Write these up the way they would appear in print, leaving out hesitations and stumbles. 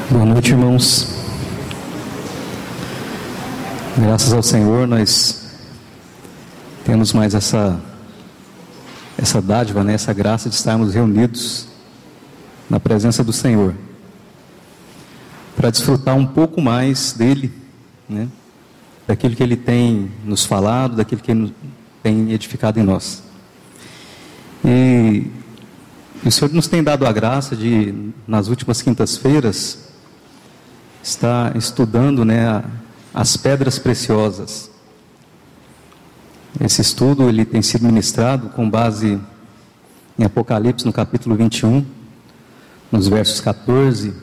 Boa noite, irmãos. Graças ao Senhor, nós temos mais essa dádiva, essa graça de estarmos reunidos na presença do Senhor, para desfrutar um pouco mais dele, daquilo que Ele tem nos falado, daquilo que Ele tem edificado em nós. E o Senhor nos tem dado a graça de, nas últimas quintas-feiras, estar estudando as pedras preciosas. Esse estudo ele tem sido ministrado com base em Apocalipse, no capítulo 21, nos versos 14,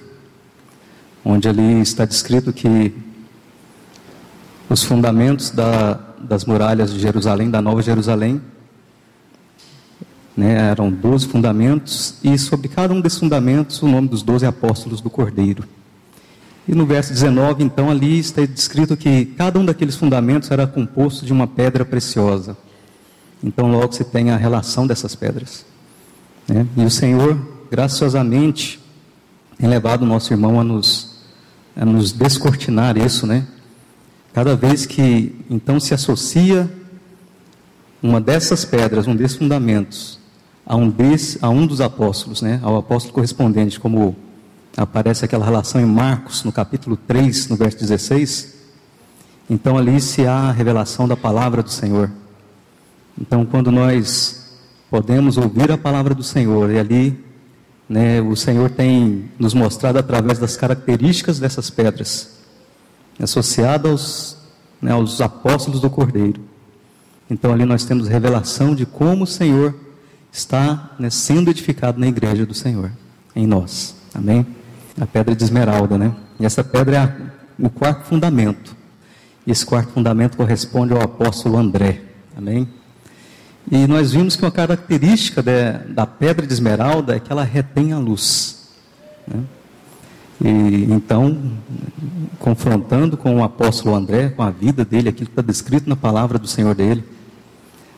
onde ali está descrito que os fundamentos das muralhas de Jerusalém, da Nova Jerusalém, eram 12 fundamentos, e sobre cada um desses fundamentos o nome dos 12 apóstolos do Cordeiro. E no verso 19, então, ali está descrito que cada um daqueles fundamentos era composto de uma pedra preciosa. Então logo se tem a relação dessas pedras, E o Senhor, graciosamente, tem levado o nosso irmão a nos descortinar isso, Cada vez que, então, se associa uma dessas pedras, um desses fundamentos, a um dos apóstolos, ao apóstolo correspondente, como aparece aquela relação em Marcos, no capítulo 3, no verso 16, então ali se há a revelação da palavra do Senhor. Então, quando nós podemos ouvir a palavra do Senhor, e ali, o Senhor tem nos mostrado através das características dessas pedras, associadas aos apóstolos do Cordeiro. Então ali nós temos revelação de como o Senhor está sendo edificado na igreja do Senhor, em nós, amém? A pedra de esmeralda, E essa pedra é o quarto fundamento. E esse quarto fundamento corresponde ao apóstolo André, amém? E nós vimos que uma característica da pedra de esmeralda é que ela retém a luz, E então, confrontando com o apóstolo André, com a vida dele, aquilo que está descrito na palavra do Senhor dele,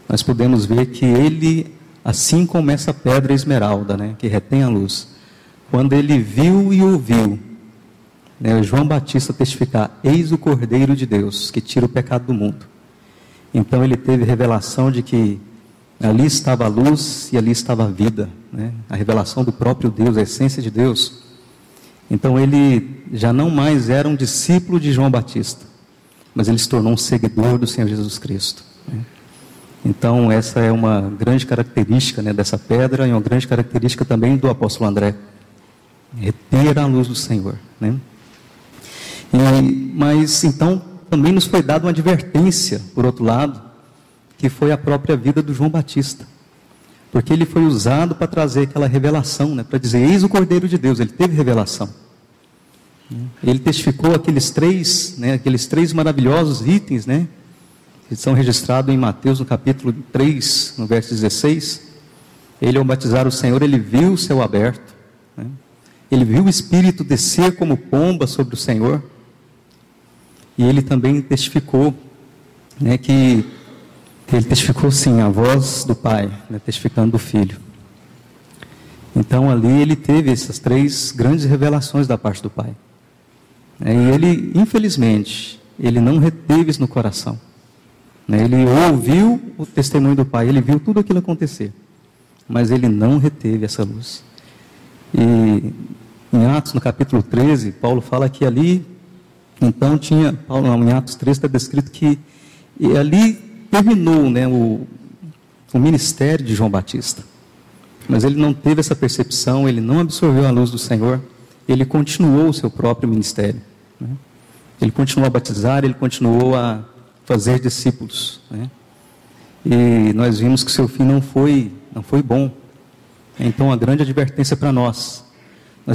nós podemos ver que ele, assim como essa pedra esmeralda, que retém a luz, quando ele viu e ouviu João Batista testificar: eis o Cordeiro de Deus, que tira o pecado do mundo. Então ele teve revelação de que ali estava a luz e ali estava a vida, a revelação do próprio Deus, a essência de Deus. Então ele já não mais era um discípulo de João Batista, mas ele se tornou um seguidor do Senhor Jesus Cristo. Então essa é uma grande característica dessa pedra, e uma grande característica também do apóstolo André: reter a luz do Senhor, Mas então também nos foi dada uma advertência, por outro lado, que foi a própria vida do João Batista, porque ele foi usado para trazer aquela revelação, para dizer: eis o Cordeiro de Deus. Ele teve revelação, ele testificou aqueles três maravilhosos itens, que são registrados em Mateus, no capítulo 3, no verso 16. Ele, ao batizar o Senhor, ele viu o céu aberto, ele viu o Espírito descer como pomba sobre o Senhor, e ele também testificou, que ele testificou sim a voz do Pai, testificando do Filho. Então ali ele teve essas três grandes revelações da parte do Pai, e ele, infelizmente, ele não reteve isso no coração, ele ouviu o testemunho do Pai, ele viu tudo aquilo acontecer, mas ele não reteve essa luz. E em Atos, no capítulo 13, Paulo fala que ali, então em Atos 13 está descrito que ali terminou o ministério de João Batista, mas ele não teve essa percepção, ele não absorveu a luz do Senhor, ele continuou o seu próprio ministério, ele continuou a batizar, ele continuou a fazer discípulos, e nós vimos que seu fim não foi bom. Então a grande advertência para nós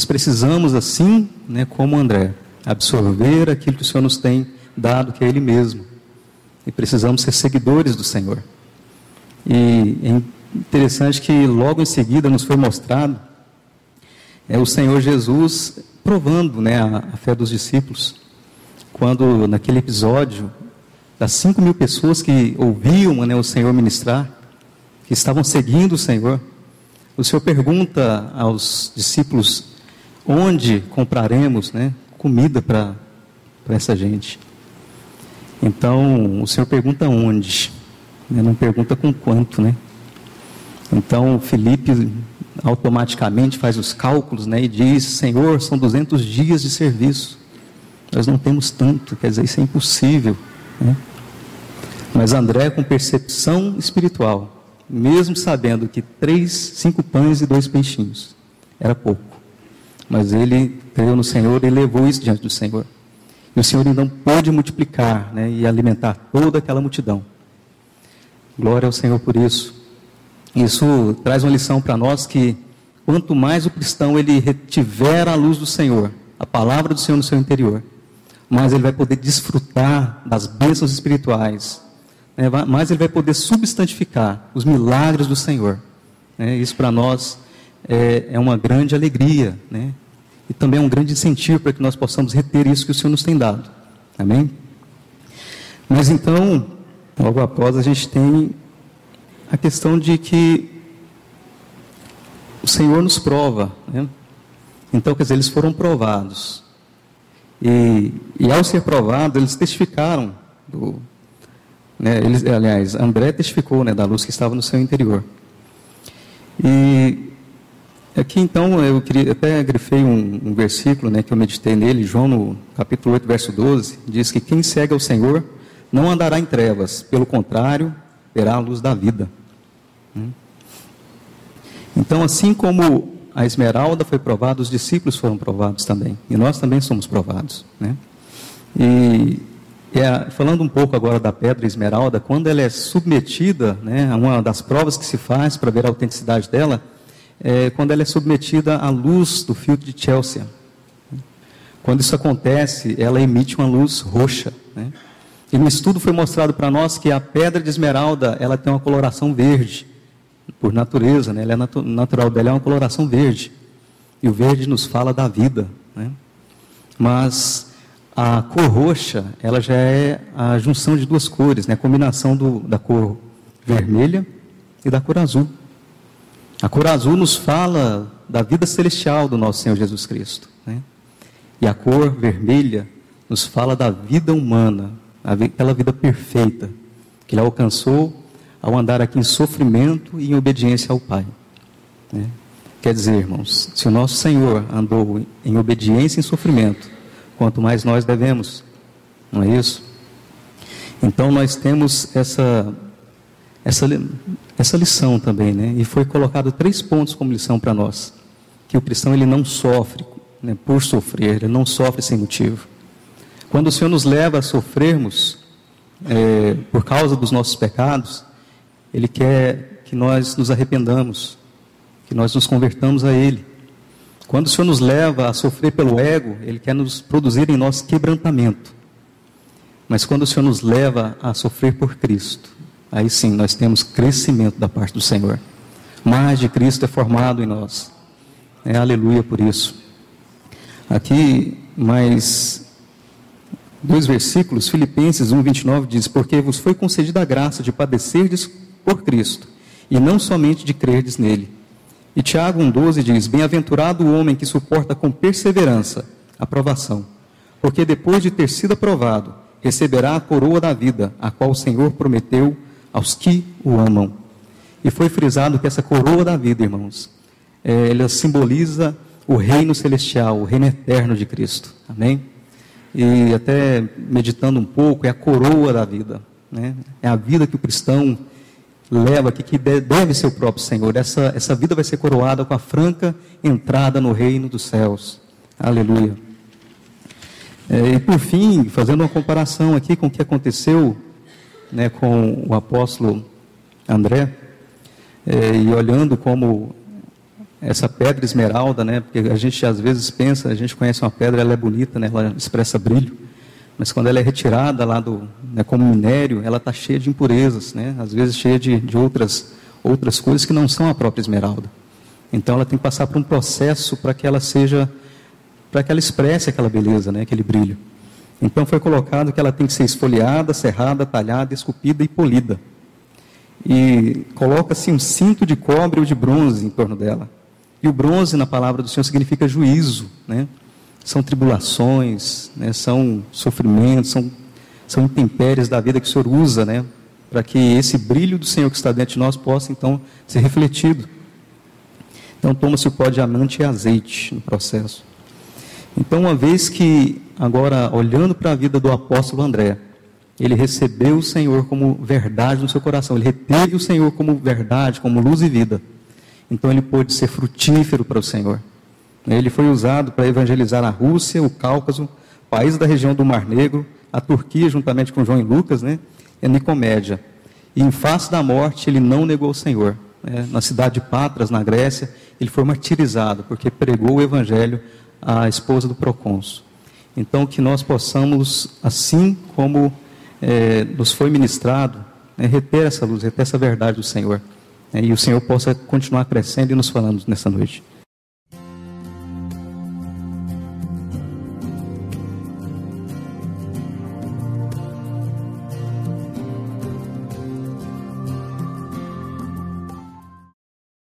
precisamos, assim como André, absorver aquilo que o Senhor nos tem dado, que é Ele mesmo, e precisamos ser seguidores do Senhor. E é interessante que logo em seguida nos foi mostrado o Senhor Jesus provando a fé dos discípulos, quando naquele episódio das 5.000 pessoas que ouviam o Senhor ministrar, que estavam seguindo o Senhor pergunta aos discípulos: onde compraremos, né, comida para essa gente? Então, o Senhor pergunta onde, né, não pergunta com quanto, né? Então, Filipe automaticamente faz os cálculos, né, e diz: Senhor, são 200 dias de serviço, nós não temos tanto, quer dizer, isso é impossível, né? Mas André, com percepção espiritual, mesmo sabendo que 5 pães e 2 peixinhos era pouco, mas ele creu no Senhor e levou isso diante do Senhor. E o Senhor então pôde multiplicar, né, e alimentar toda aquela multidão. Glória ao Senhor por isso. Isso traz uma lição para nós, que quanto mais o cristão ele retiver a luz do Senhor, a palavra do Senhor no seu interior, mais ele vai poder desfrutar das bênçãos espirituais, né, mais ele vai poder substantificar os milagres do Senhor, né? Isso para nós é uma grande alegria, né? E também é um grande incentivo para que nós possamos reter isso que o Senhor nos tem dado. Amém? Mas então, logo após, a gente tem a questão de que o Senhor nos prova, né? Então, quer dizer, eles foram provados. E ao ser provados, eles testificaram né, aliás, André testificou, né, da luz que estava no seu interior. E aqui então eu até grifei um versículo, né, que eu meditei nele. João, no capítulo 8, verso 12, diz que quem segue ao Senhor não andará em trevas, pelo contrário, terá a luz da vida. Então, assim como a esmeralda foi provada, os discípulos foram provados também, e nós também somos provados, né? Falando um pouco agora da pedra esmeralda, quando ela é submetida, né, uma das provas que se faz para ver a autenticidade dela, quando ela é submetida à luz do filtro de Chelsea. Quando isso acontece, ela emite uma luz roxa, né? E no estudo foi mostrado para nós que a pedra de esmeralda, ela tem uma coloração verde, por natureza, né? Ela natural dela é uma coloração verde, e o verde nos fala da vida, né? Mas a cor roxa, ela já é a junção de 2 cores, né? A combinação da cor vermelha e da cor azul. A cor azul nos fala da vida celestial do nosso Senhor Jesus Cristo, né? E a cor vermelha nos fala da vida humana, aquela vida perfeita que ele alcançou ao andar aqui em sofrimento e em obediência ao Pai, né? Quer dizer, irmãos, se o nosso Senhor andou em obediência e em sofrimento, quanto mais nós devemos, não é isso? Então nós temos essa lição também, né? E foi colocado 3 pontos como lição para nós: que o cristão ele não sofre, né, por sofrer, ele não sofre sem motivo. Quando o Senhor nos leva a sofrermos por causa dos nossos pecados, Ele quer que nós nos arrependamos, que nós nos convertamos a Ele. Quando o Senhor nos leva a sofrer pelo ego, Ele quer nos produzir em nós quebrantamento. Mas quando o Senhor nos leva a sofrer por Cristo, aí sim nós temos crescimento da parte do Senhor. Mais de Cristo é formado em nós. Aleluia por isso. Aqui mais 2 versículos. Filipenses 1:29 diz: porque vos foi concedida a graça de padecerdes por Cristo, e não somente de crerdes nele. E Tiago 1:12 diz: bem-aventurado o homem que suporta com perseverança a provação, porque depois de ter sido aprovado, receberá a coroa da vida, a qual o Senhor prometeu aos que o amam. E foi frisado que essa coroa da vida, irmãos, ela simboliza o reino celestial, o reino eterno de Cristo. Amém? E até meditando um pouco, é a coroa da vida, né? É a vida que o cristão leva aqui, que deve ser o próprio Senhor. Essa vida vai ser coroada com a franca entrada no reino dos céus. Aleluia. E por fim, fazendo uma comparação aqui com o que aconteceu, né, com o apóstolo André, e olhando como essa pedra esmeralda, né, porque a gente às vezes pensa, a gente conhece uma pedra, ela é bonita, né, ela expressa brilho, mas quando ela é retirada lá né, como minério, ela está cheia de impurezas, né, às vezes cheia de outras coisas que não são a própria esmeralda. Então ela tem que passar por um processo para que ela expresse aquela beleza, né, aquele brilho. Então foi colocado que ela tem que ser esfoliada, serrada, talhada, esculpida e polida. E coloca-se um cinto de cobre ou de bronze em torno dela. E o bronze, na palavra do Senhor, significa juízo, né? São tribulações, né? São sofrimentos, são intempéries da vida que o Senhor usa, né? Para que esse brilho do Senhor que está dentro de nós possa, então, ser refletido. Então, toma-se o pó de diamante e azeite no processo. Então, uma vez que, agora, olhando para a vida do apóstolo André, ele recebeu o Senhor como verdade no seu coração, ele reteve o Senhor como verdade, como luz e vida. Então, ele pôde ser frutífero para o Senhor. Ele foi usado para evangelizar a Rússia, o Cáucaso, países da região do Mar Negro, a Turquia, juntamente com João e Lucas, né? E a Nicomédia. E em face da morte, ele não negou o Senhor. Né? Na cidade de Patras, na Grécia, ele foi martirizado, porque pregou o evangelho à esposa do procônsul. Então, que nós possamos, assim como nos foi ministrado, reter essa luz, reter essa verdade do Senhor. E o Senhor possa continuar crescendo e nos falando nessa noite.